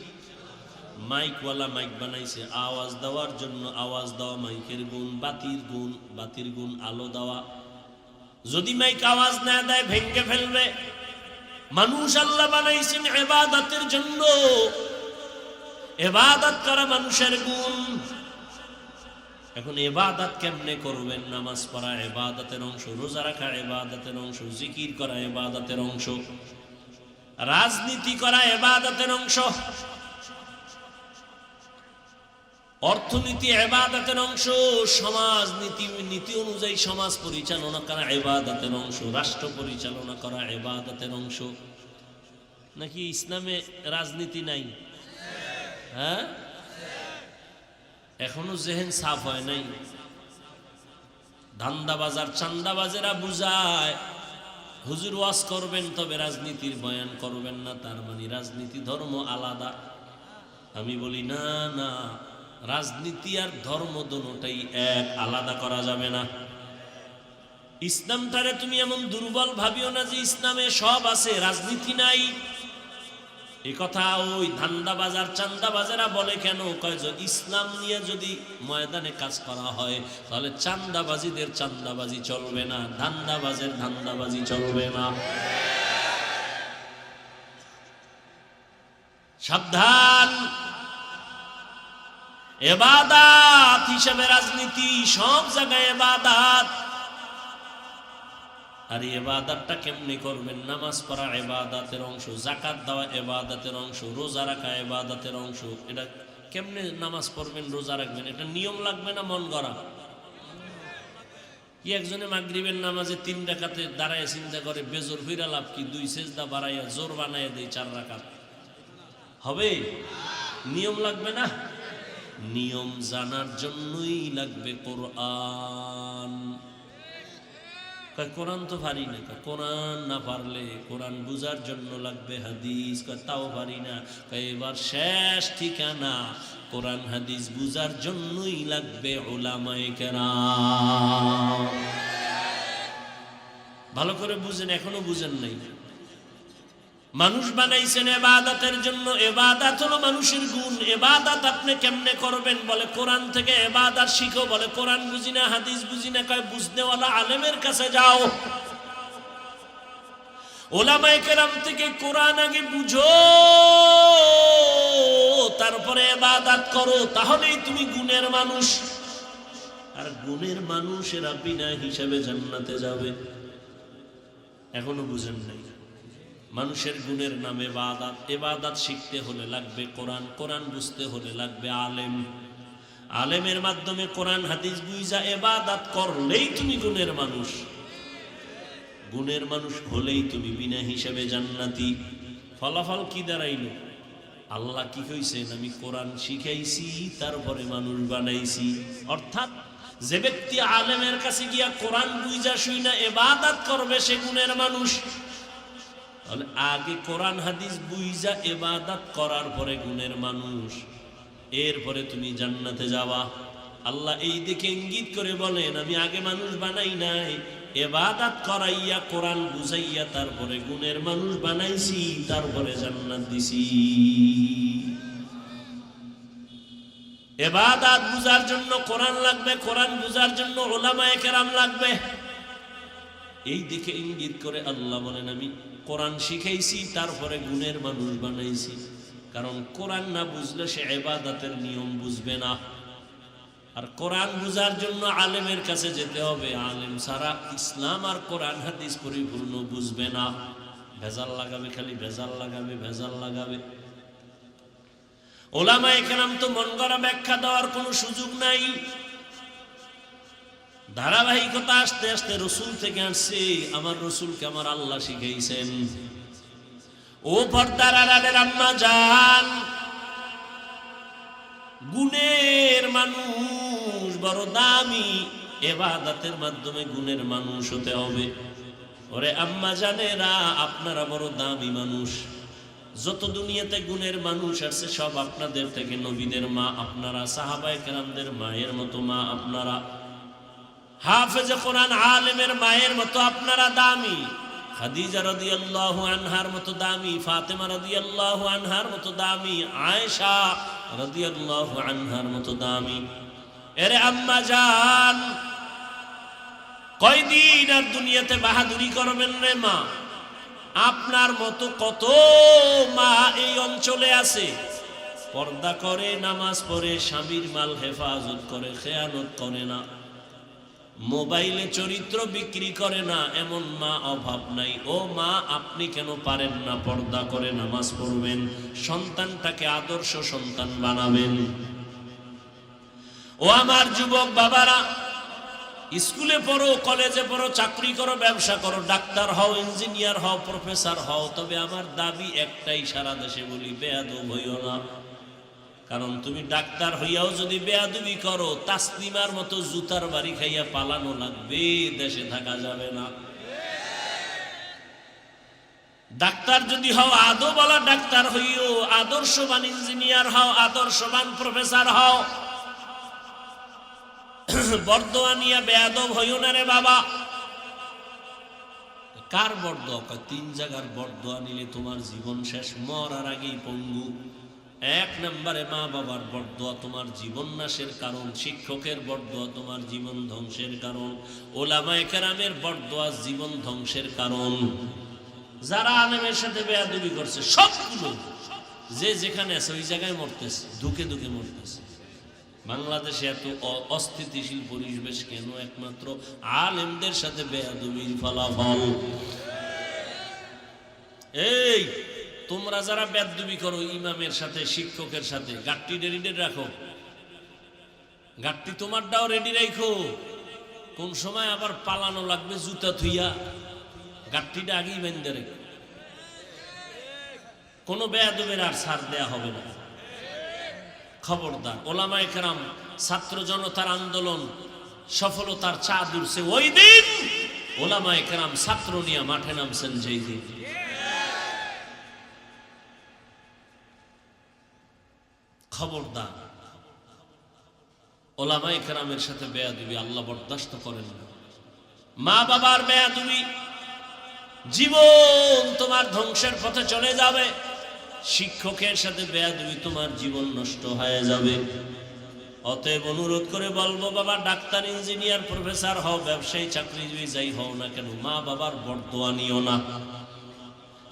মাইকওয়ালা মাইক বানাইছে আওয়াজ দেওয়ার জন্য, আওয়াজ দেওয়া মাইকের গুণ। বাতির গুণ আলো দেওয়া। যদি মাইক আওয়াজ না দেয় ভেঙে ফেলবে। মানুষ আল্লাহ বানাইছেন ইবাদতের জন্য, ইবাদত করা মানুষের গুণ। এখন ইবাদত কেমনে করবেন? নামাজ পড়া ইবাদতের অংশ, রোজা রাখা ইবাদতের অংশ, জিকির করা ইবাদতের অংশ, রাজনীতি করা ইবাদতের অংশ, অর্থনীতি ইবাদতের অংশ, সমাজ নীতি অনুযায়ী সমাজ পরিচালনা করা ইবাদতের অংশ, রাষ্ট্র পরিচালনা করা ইবাদতের অংশ। নাকি ইসলামে রাজনীতি নাই? হ্যাঁ, এখনো জেহেন সাফ হয় নাই। ধান্দাবাজার চান্দাবাজেরা বুঝায় হুজুর ওয়াজ করবেন তবে রাজনীতির বয়ান করবেন না, তার মানে রাজনীতি ধর্ম আলাদা। আমি বলি না না, রাজনীতি আর ধর্ম দুটোটাই এক, আলাদা করা যাবে না। ইসলামটারে তুমি এমন দুর্বল ভাবিও না যে ইসলামে সব আছে রাজনীতি নাই। এই কথা ওই ধান্দাবাজার চান্দাবাজেরা বলে কেন? কয় যে ইসলাম নিয়ে যদি ময়দানে কাজ করা হয় তাহলে চান্দাবাজিদের চান্দাবাজি চলবে না, ধান্দাবাজের ধান্দাবাজি চলবে না। সাবধান! ইবাদত হিসেবে রাজনীতি, সব জায়গায় ইবাদত। আর ইবাদতটা কেমনে করবেন? নামাজ পড়া ইবাদতের অংশ, যাকাত দেওয়া ইবাদতের অংশ, রোজা রাখা ইবাদতের অংশ। এটা কেমনে নামাজ পড়বেন, রোজা রাখবেন? এটা নিয়ম লাগবে না মন গড়া? কি একজনে মাগরিবের নামাজে 3 রাকাতে দাঁড়ায় চিন্তা করে বেজোর হইরা লাভ কি? 2 সেজদা বাড়াইয়া জোর বানাইয়া দেয় 4 রাকাত হবে? নিয়ম লাগবে না? নিয়ম জানার জন্যই লাগবে কোরআন। কোরআন তো পারি না। কোরআন না পারলে কোরআন বুঝার জন্য লাগবে হাদিস। তাও পারি না। এবার শেষ ঠিকানা, কোরআন হাদিস বুঝার জন্যই লাগবে উলামায়ে কেরাম। ভালো করে বুঝেন, এখনো বুঝেন নাই। মানুষ বানাইছেন ইবাদতের জন্য। ইবাদত হলো মানুষের গুণ। ইবাদত আপনি কেমনে করবেন? বলে কোরআন থেকে ইবাদত শিখো। বলে কোরআন বুঝি না, হাদিস বুঝি না। কয় বুঝনেওয়ালা আলেমের কাছে যাও, উলামায়ে কেরাম থেকে কোরআন আগে বুঝো, তারপরে ইবাদত করো। তাহলেই তুমি গুণের মানুষ। আর গুণের মানুষেরা বিনা হিসাবে জান্নাতে যাবে। এখনো বুঝেন নাই? মানুষের গুণের নামে ইবাদত। ইবাদত শিখতে হলে লাগবে কোরআন, কোরআন বুঝতে হলে লাগবে আলেম। আলেমের মাধ্যমে কোরআন হাদিস বুঝা ইবাদত করলেই তুমি গুণের মানুষ। গুণের মানুষ হলেই তুমি বিনা হিসাবে জান্নাতি। ফলাফল কি দাঁড়াইল? আল্লাহ কি কইছেন? আমি কোরআন শিখাইছি, তারপরে মানুষ বানাইছি। অর্থাৎ যে ব্যক্তি আলেমের কাছে গিয়া কোরআন বুঝা শুইনা ইবাদত করবে সে গুণের মানুষ। তাহলে আগে কোরআন হাদিস বুঝা ইবাদত করার পরে গুণের মানুষ, এরপরে তুমি জান্নাতে যাওয়া। আল্লাহ এই দিকে ইঙ্গিত করে বলেন, আমি আগে মানুষ বানাই নাই, ইবাদত করাইয়া কোরআন বুঝাইয়া তারপরে গুণের মানুষ বানাইছি, তারপরে জান্নাত দিছি। ইবাদত বুঝার জন্য কোরআন লাগবে, কোরআন বুঝার জন্য উলামায়ে কেরাম লাগবে। এই দিকে ইঙ্গিত করে আল্লাহ বলেন, আমি কোরআন শিখাইছি, তারপরে গুণের মানুষ বানাইছি। কারণ কোরআন না বুঝলে সে ইবাদতের নিয়ম বুঝবে না। আর কোরআন বুঝার জন্য আলেমের কাছে যেতে হবে, আলেম ছাড়া ইসলাম আর কোরআন হাদিস পরিপূর্ণ বুঝবে না। ভেজাল লাগাবে, খালি ভেজাল লাগাবে, ভেজাল লাগাবে। ওলামায়ে কেরাম তো মন গড়া ব্যাখ্যা দেওয়ার কোনো সুযোগ নাই। ধারাবাহিকতা আস্তে আস্তে রসুল থেকে আসছে। আমার রসুলকে আমার আল্লাহ শিখাইছেন। ও পর্দার আড়ালের আম্মা জান, গুণের মানুষ বড় দামি, ইবাদতের মাধ্যমে গুণের মানুষ হতে হবে। ওরে আম্মা জানেরা, আপনারা বড় দামি মানুষ। যত দুনিয়াতে গুণের মানুষ আছে সব আপনাদের থেকে নবীদের মা আপনারা, সাহাবায়ে কেরামদের মায়ের মতো মা আপনারা, হাফেজে কোরআন আলেমের মায়ের মতো আপনারা দামি। খাদিজা রাদিয়াল্লাহু আনহার মতো দামি, ফাতেমা রাদিয়াল্লাহু আনহার মতো দামি, আয়েশা রাদিয়াল্লাহু আনহার মতো দামি। এরে আম্মা জান, কয়দিন আর দুনিয়াতে বাহাদুরি করবেন রে মা? আপনার মতো কত মা এই অঞ্চলে আছে, পর্দা করে, নামাজ পড়ে, স্বামীর মাল হেফাজত করে, খেয়ানত করে না, মোবাইলে চরিত্র বিক্রি করে না, এমন মা অভাব নাই। ও মা, আপনি কেন পারেন না পর্দা করে নামাজ পড়বেন, সন্তানটাকে আদর্শ সন্তান বানাবেন? ও আমার যুবক বাবারা, স্কুলে পড়ো, কলেজে পড়ো, চাকরি করো, ব্যবসা করো, ডাক্তার হও, ইঞ্জিনিয়ার হও, প্রফেসর হও, তবে আমার দাবি একটাই, সারা দেশে বলি, বেয়াদব হইও না। কারণ তুমি ডাক্তার হইয়াও যদি বেয়াদবি করো, তাসলিমার মতো জুতার বাড়ি খাইয়া পালানো লাগবে, দেশে থাকা যাবে না। ডাক্তার যদি হও, আদবওয়ালা ডাক্তার হইও, আদর্শবান ইঞ্জিনিয়ার হও, আদর্শবান প্রফেসর হও। বরদোয়া নিয়ে বেয়াদব হইও না রে বাবা। কার বরদোয়া? 3 জায়গার বরদোয়া নিলে তোমার জীবন শেষ, মরার আগেই পঙ্গু। 1 নম্বরে মা বাবার বরদোয়া তোমার জীবন নাশের কারণ, শিক্ষকের বরদোয়া তোমার জীবন ধ্বংসের কারণ, ওলামায়ে কেরামের বরদোয়া জীবন ধ্বংসের কারণ। যারা আলেমের সাথে বেয়াদবি করছে সবগুলো যে যেখানে আছে ওই জায়গায় মরতেছে, ধুকে ধুকে মরতেছে। বাংলাদেশে এত অস্থিতিশীল পরিবেশ কেন? একমাত্র আলেমদের সাথে বেয়াদবির ফলাফল। এই তোমরা যারা বেয়াদবি করো ইমামের সাথে, শিক্ষকের সাথে, গাট্টি রেডি রাখো, গাট্টি তোমারটাও রেডি রাখো। কোন সময় আবার পালানো লাগবে জুতা থুইয়া, গাট্টিটা আগেই বেঁধে রেখো। কোনো বেয়াদবের আর ছাড় দেয়া হবে না। খবরদার। ওলামায়ে কেরাম ছাত্র জনতার আন্দোলন সফলতার চাঁদ উঠছে ওই দিন, ওলামায়ে কেরাম ছাত্র নিয়ে মাঠে নামছেন যেই দিন। খবরদার, ওলামায়ে কেরামের সাথে বেয়াদবি আল্লাহ বরদাস্ত করেন না। মা বাবার বেয়াদবি, জীবন তোমার ধ্বংসের পথে চলে যাবে। শিক্ষকের সাথে বেয়াদবি, তোমার জীবন নষ্ট হয়ে যাবে। অতএব অনুরোধ করে বলবো, বাবা ডাক্তার, ইঞ্জিনিয়ার, প্রফেসর হও, ব্যবসায়ী, চাকরিজীবী যাই হও না কেন, মা বাবার বরদোয়া নিও না,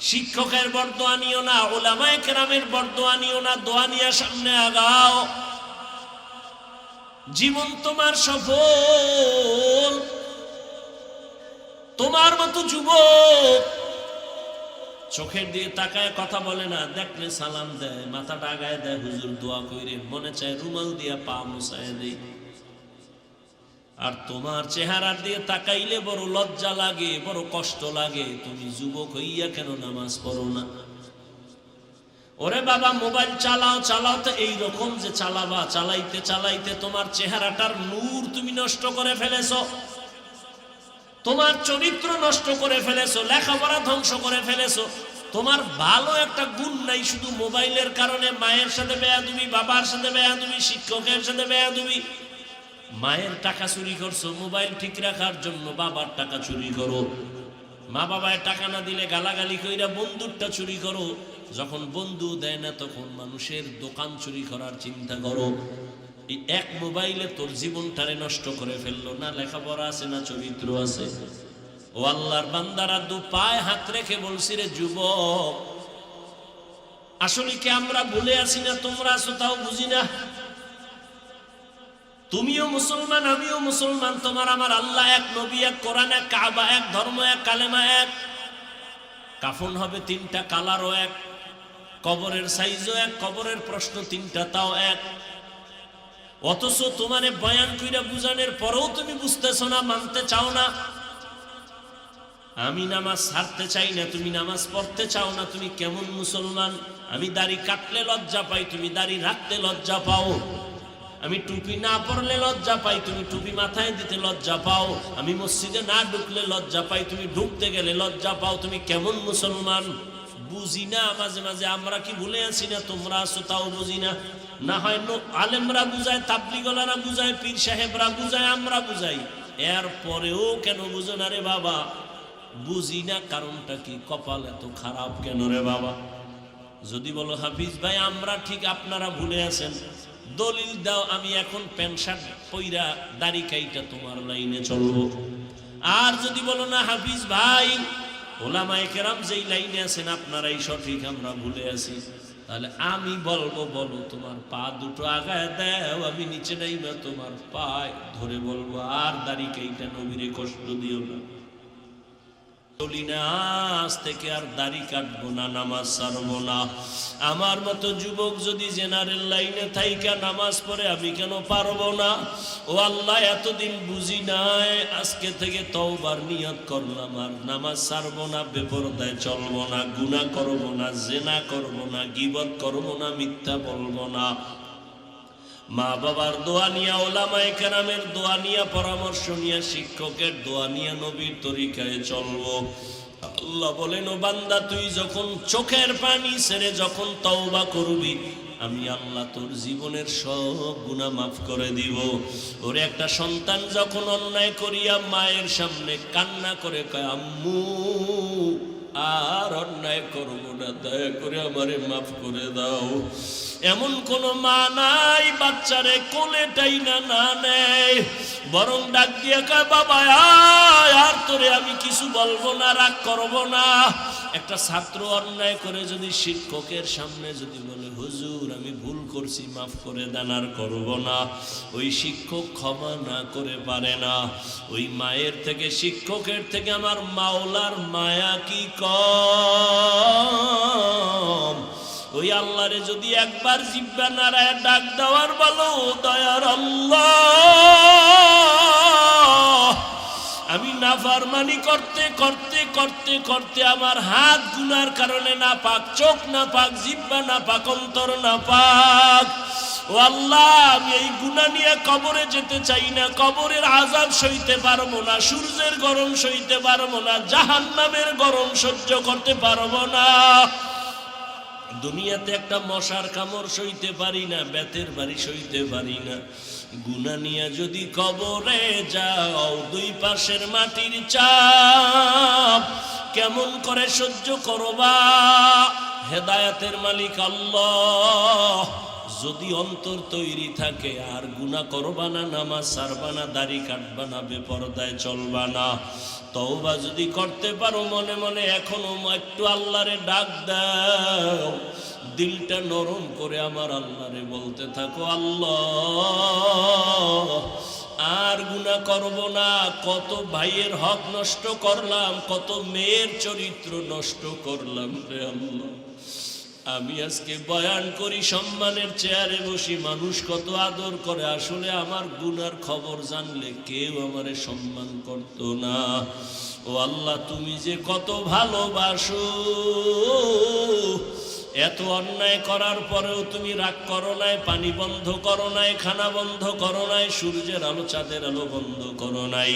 শিক্ষকের বরদোয়া নিও না, উলামায়ে কেরামের বরদোয়া নিও না। দোয়া নিয়ে সামনে আগাও, জীবন তোমার সফল। তোমার মতো যুবক চোখের দিয়ে তাকায় কথা বলে না, দেখলে সালাম দেয়, মাথাটা আগায় দেয়, হুজুর দোয়া কইরে, মনে চায় রুমাল দিয়া পা মুছায় দেই। আর তোমার চেহারা দিয়ে তাকাইলে বড় লজ্জা লাগে, বড় কষ্ট লাগে। তুমি যুবক হইয়া কেন নামাজ পড়ো না? ওরে বাবা, মোবাইল চালাও, চালাও তো এইরকম যে চালাবা, চালাইতে চালাইতে তোমার চেহারাটার নূর তুমি নষ্ট করে ফেলেছো, তোমার চরিত্র নষ্ট করে ফেলেছো, লেখাপড়া ধ্বংস করে ফেলেছো। তোমার ভালো একটা গুণ নাই, শুধু মোবাইলের কারণে মায়ের সাথে বেয়াদবি, বাবার সাথে বেয়াদবি, শিক্ষকের সাথে বেয়াদবি। মায়ের টাকা চুরি করছো মোবাইল ঠিক রাখার জন্য, বাবার টাকা চুরি করো। মা বাবায় টাকা না দিলে গালাগালি কইরা বন্ধুরটা চুরি করো। যখন বন্ধু দেয় না তখন মানুষের দোকান চুরি করার চিন্তা করো। এই এক মোবাইলে তোর জীবনটারে নষ্ট করে ফেললো। না লেখাপড়া আছে, না চরিত্র আছে। ও আল্লাহর বান্দারা, দু পায়ে হাত রেখে বলছি রে যুবক, আসলে কি আমরা ভুলে আছি না তোমরা আছো তাও বুঝি না? তুমিও মুসলমান, আমিও মুসলমান, তোমার আমার আল্লাহ এক, নবী এক, কোরআন এক, কাবা এক, ধর্ম এক, কালেমা এক। কাফন হবে তিনটা, কালারও এক, কবরের সাইজও এক, কবরের প্রশ্ন তিনটা তাও এক। অথচ তোমারে বয়ান কইরা বুঝানোর পরেও তুমি বুঝতেছ না, মানতে চাও না। আমি নামাজ ছাড়তে চাই না, তুমি নামাজ পড়তে চাও না, তুমি কেমন মুসলমান? আমি দাড়ি কাটলে লজ্জা পাই, তুমি দাড়ি রাখতে লজ্জা পাও। আমি টুপি না পরলে লজ্জা পাই, তুমি টুপি মাথায় দিতে লজ্জা পাও। আমি মসজিদে না ঢুকলে লজ্জা পাই, তুমি ঢুকতে গেলে লজ্জা পাও। তুমি কেমন মুসলমান? বুঝি না মাঝে মাঝে। আমরা কি ভুলে আছি না তোমরা আছো তাও বুঝি না? না হয় আলেমরা বুঝায়, তাবলিগলারা বুঝায়, পীর সাহেবরা বুঝায়, আমরা বুঝাই, এর পরেও কেন বুঝো না রে বাবা? বুঝি না কারণটা কি? কপাল এত খারাপ কেন রে বাবা? যদি বলো হাফিজ ভাই আমরা ঠিক, আপনারা ভুলে আছেন, দলিল দাও। আমি এখন প্যান্ট শার্ট পইরা দাড়ি কাইটা তোমার লাইনে চলবো। আর যদি বলো না হাফিজ ভাই ওলামায়ে কেরাম যেই লাইনে আছেন আপনারাই সঠিক, আমরা ভুলে আছি, তাহলে আমি বলবো বলো তোমার পা দুটো আগায় দাও, আমি নিচে নাইবা তোমার পায় ধরে বলবো আর দাড়ি কাইটা নবীরে কষ্ট দিও না। আজ থেকে আর দাড়ি কাটবো না, নামাজ ছাড়বো না। আমার মতো যুবক যদি জেনারেল লাইনে থাইকা নামাজ পড়ে আমি কেন পারবো না? ও আল্লাহ এতদিন বুঝি নাই, আজকে থেকে তওবার নিয়ত করলাম, আর নামাজ ছাড়বো না, বেপরদায় চলবো না, গুনাহ করবো না, জেনা করবো না, গীবত করবো না, মিথ্যা বলবো না। মা বাবার দোয়া নিয়া, ওলামায়ে কেরামের দোয়া নিয়া, পরামর্শ নিয়া, শিক্ষকের দোয়া নিয়া নবীর তরিকায় চলবো। আল্লাহ বলেন ও বান্দা তুই যখন চোখের পানি ছেড়ে যখন তওবা করবি, আমি আল্লাহ তোর জীবনের সব গুনাহ মাফ করে দিব। ওরে একটা সন্তান যখন অন্যায় করিয়া মায়ের সামনে কান্না করে কয় আম্মু আর অন্যায় করবো না, দয়া করে আমারে মাফ করে দাও, এমন কোন মা নাই বাচ্চারে কোলে টাইনা না নেয়, বরং ডাক দিয়ে কয় বাবা আর তোরে আমি কিছু বলবো না, রাগ করবো না। একটা ছাত্র অন্যায় করে যদি শিক্ষকের সামনে যদি বলে হুজুর আমি ভুল করছি মাফ করে দেন, আর করবো না, ওই শিক্ষক ক্ষমা না করে পারে না। ওই মায়ের থেকে, শিক্ষকের থেকে আমার মাওলার মায়া কি কম? ওই আল্লাহরে যদি একবার জিব্বা নাড়ায় ডাক দেওয়ার বলো দয়ার আল্লাহ, আমি নাফরমানি করতে করতে করতে করতে আমার হাত গুনার কারণে না পাক, চোখ না পাক, জিব্বা না পাক, অন্তর না পাক। ও আল্লাহ আমি এই গুনাহ নিয়ে কবরে যেতে চাই না, কবরের আযাব সইতে পারবো না, সূর্যের গরম সইতে পারবো না, জাহান্নামের গরম সহ্য করতে পারবো না। দুনিয়াতে একটা মশার কামড় সইতে পারি না, বেতের বাড়ি সইতে পারি না। গুনাহ নিয়ে যদি কবরে যাও, দুই পাশের মাটির চাপ কেমন করে সহ্য করবা? হেদায়েতের মালিক আল্লাহ, যদি অন্তর তৈরি থাকে আর গুনাহ করবা না, নামাজ ছাড়বা না, দাড়ি কাটবা না, বেপরদায় চলবা না, তওবা যদি করতে পারো মনে মনে এখনো একটু আল্লাহরে ডাক দাও, দিলটা নরম করে আমার আল্লাহরে বলতে থাকো আল্লাহ আর গুনাহ করব না। কত ভাইয়ের হক নষ্ট করলাম, কত মেয়ের চরিত্র নষ্ট করলাম রে আল্লাহ। আমি আজকে বয়ান করি, সম্মানের চেয়ারে বসি, মানুষ কত আদর করে, আসলে আমার গুনার খবর জানলে কেউ আমারে সম্মান করতো না। ও আল্লাহ তুমি যে কত ভালোবাসো, এত অন্যায় করার পরেও তুমি রাগ করো নাই, পানি বন্ধ করো নাই, খানা বন্ধ করো নাই, সূর্যের আলো চাঁদের আলো বন্ধ করো নাই।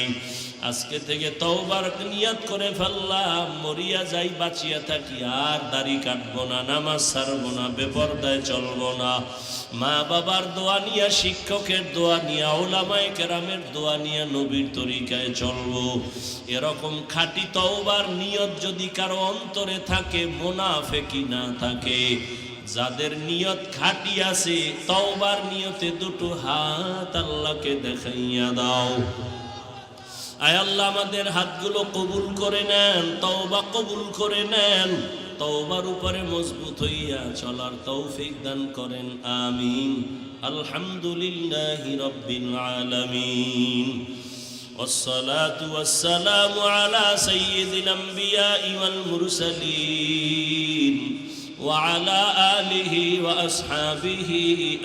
আজকে থেকে তওবার নিয়ত করে ফেললাম, মরিয়া যাই বাঁচিয়া থাকি আর দাড়ি কাটবো না, নামাজ ছাড়বো না, বেপরদায় চলবো না। মা বাবার দোয়া নিয়া, শিক্ষকের দোয়া নিয়া, ওলামায়ে কেরামের দোয়া নিয়া নবীর তরিকায় চলবো। এরকম খাঁটি তওবার নিয়ত যদি কারো অন্তরে থাকে, মুনাফিকি না থাকে, যাদের নিয়ত খাঁটি আছে, তওবার নিয়তে দুটো হাত আল্লাহকে দেখাইয়া দাও। আয় আল্লাহ আমাদের হাতগুলো কবুল করে নেন, তওবা কবুল করে নেন, তওবার উপরে মজবুত হইয়া চলার তৌফিক দান করেন, আমিন। আলহামদুলিল্লাহি রাব্বিল আলামিন। والصلاة والسلام على سيد الأنبياء والمرسلين وعلى آله وأصحابه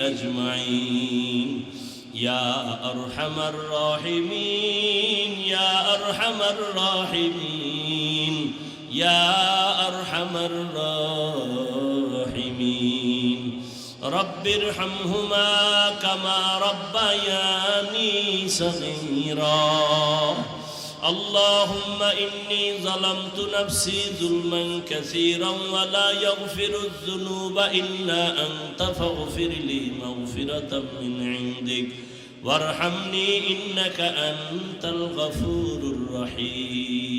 أجمعين يا أرحم الراحمين يا أرحم الراحمين يا أرحم الراحمين رب ارحمهما كما ربياني صغيرا اللهم إني ظلمت نفسي ظلما كثيرا ولا يغفر الذنوب إلا أنت فاغفر لي مغفرة من عندك وارحمني إنك أنت الغفور الرحيم